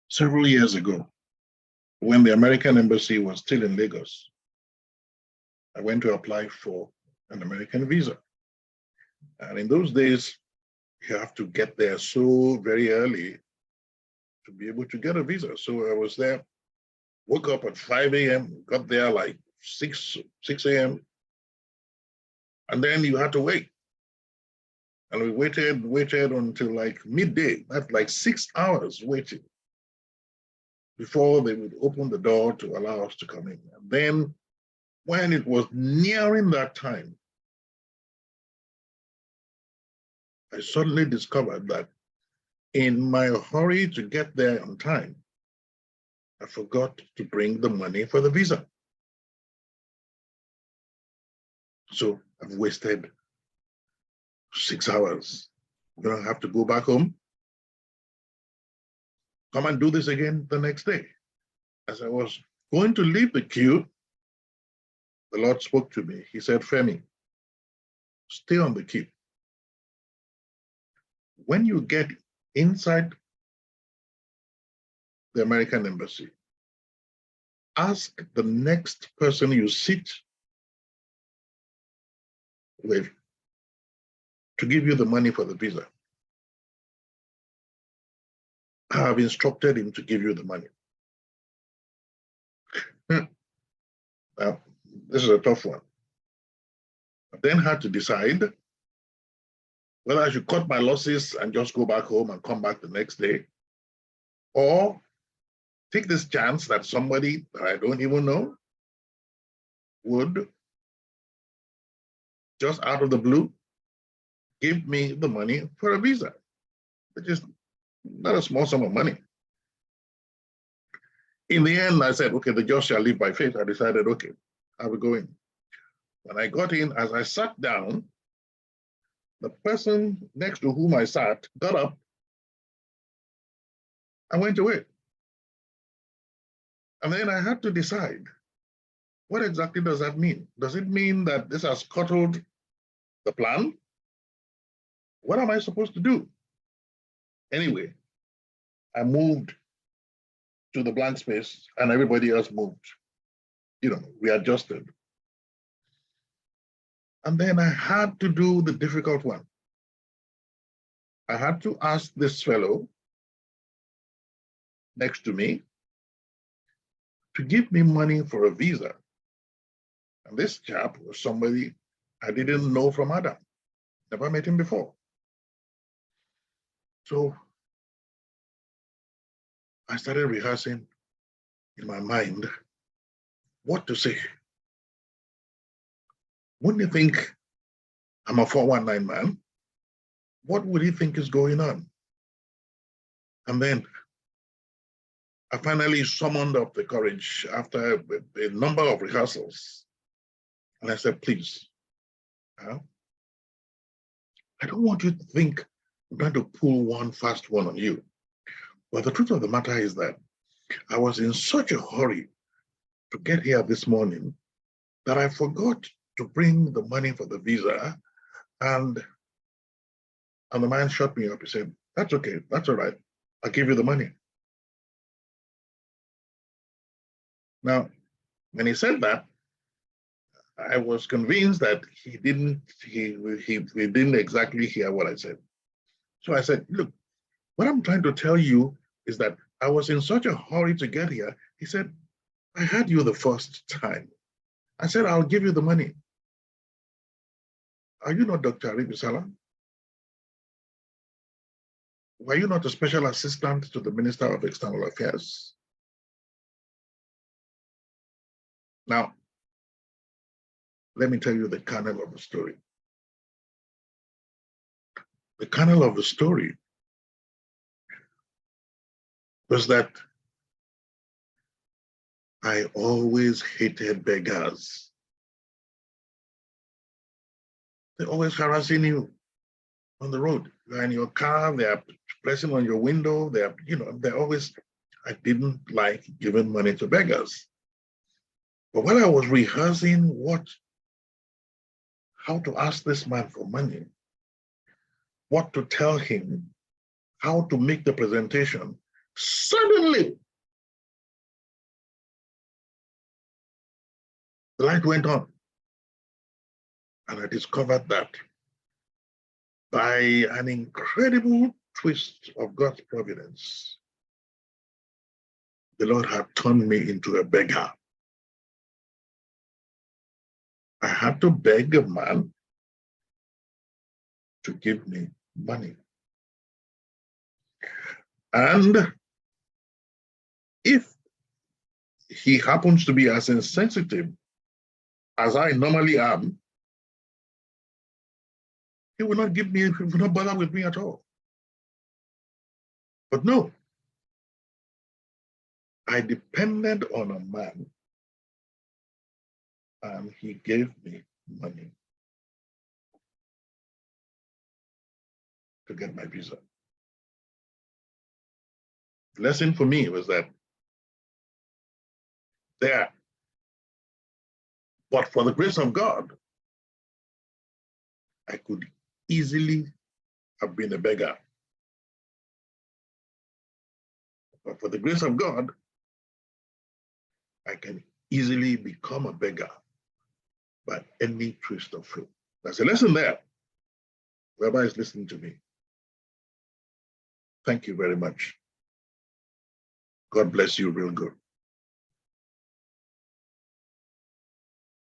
Several years ago, when the American embassy was still in Lagos, I went to apply for an American visa. And in those days, you have to get there so very early to be able to get a visa. So I was there, woke up at 5 a.m., got there like 6 a.m., and then you had to wait. And we waited until like midday. That's like 6 hours waiting before they would open the door to allow us to come in. And then when it was nearing that time, I suddenly discovered that in my hurry to get there on time, I forgot to bring the money for the visa. So I've wasted 6 hours. I'm gonna have to go back home, come and do this again the next day. As I was going to leave the queue, the Lord spoke to me. He said, Femi, stay on the queue. When you get inside the American embassy, ask the next person you sit with to give you the money for the visa. I have instructed him to give you the money. Now, this is a tough one. I then had to decide whether I should cut my losses and just go back home and come back the next day, or take this chance that somebody that I don't even know would, just out of the blue, give me the money for a visa, which is not a small sum of money. In the end, I said, okay, the just shall live by faith. I decided, okay, I will go in. When I got in, as I sat down, the person next to whom I sat got up and went away. And then I had to decide, what exactly does that mean? Does it mean that this has scuttled the plan? What am I supposed to do? Anyway, I moved to the blank space and everybody else moved. We adjusted. And then I had to do the difficult one. I had to ask this fellow next to me to give me money for a visa. And this chap was somebody I didn't know from Adam, never met him before. So I started rehearsing in my mind what to say. Wouldn't you think I'm a 419 man? What would he think is going on? And then I finally summoned up the courage after a number of rehearsals. And I said, please, I don't want you to think I'm trying to pull one fast one on you. But the truth of the matter is that I was in such a hurry to get here this morning that I forgot to bring the money for the visa. And the man shut me up. He said, that's okay, that's all right. I'll give you the money. Now, when he said that, I was convinced that he didn't exactly hear what I said. So I said, look, what I'm trying to tell you is that I was in such a hurry to get here. He said, I had you the first time. I said, I'll give you the money. Are you not Dr. Aribisala? Were you not a special assistant to the Minister of External Affairs? Now, let me tell you the kernel of the story. The kernel of the story was that I always hated beggars. They're always harassing you on the road. You're in your car, they're pressing on your window, they're always, I didn't like giving money to beggars. But when I was rehearsing how to ask this man for money, what to tell him, how to make the presentation, Suddenly, the light went on, and I discovered that by an incredible twist of God's providence, the Lord had turned me into a beggar. I had to beg a man to give me money. And if he happens to be as insensitive as I normally am, he will not give me, he will not bother with me at all. But no, I depended on a man, and he gave me money to get my visa. The lesson for me was that there, but for the grace of God, I could easily have been a beggar. But for the grace of God, I can easily become a beggar by any twist of fate. There's a lesson there. Whoever is listening to me, thank you very much. God bless you real good.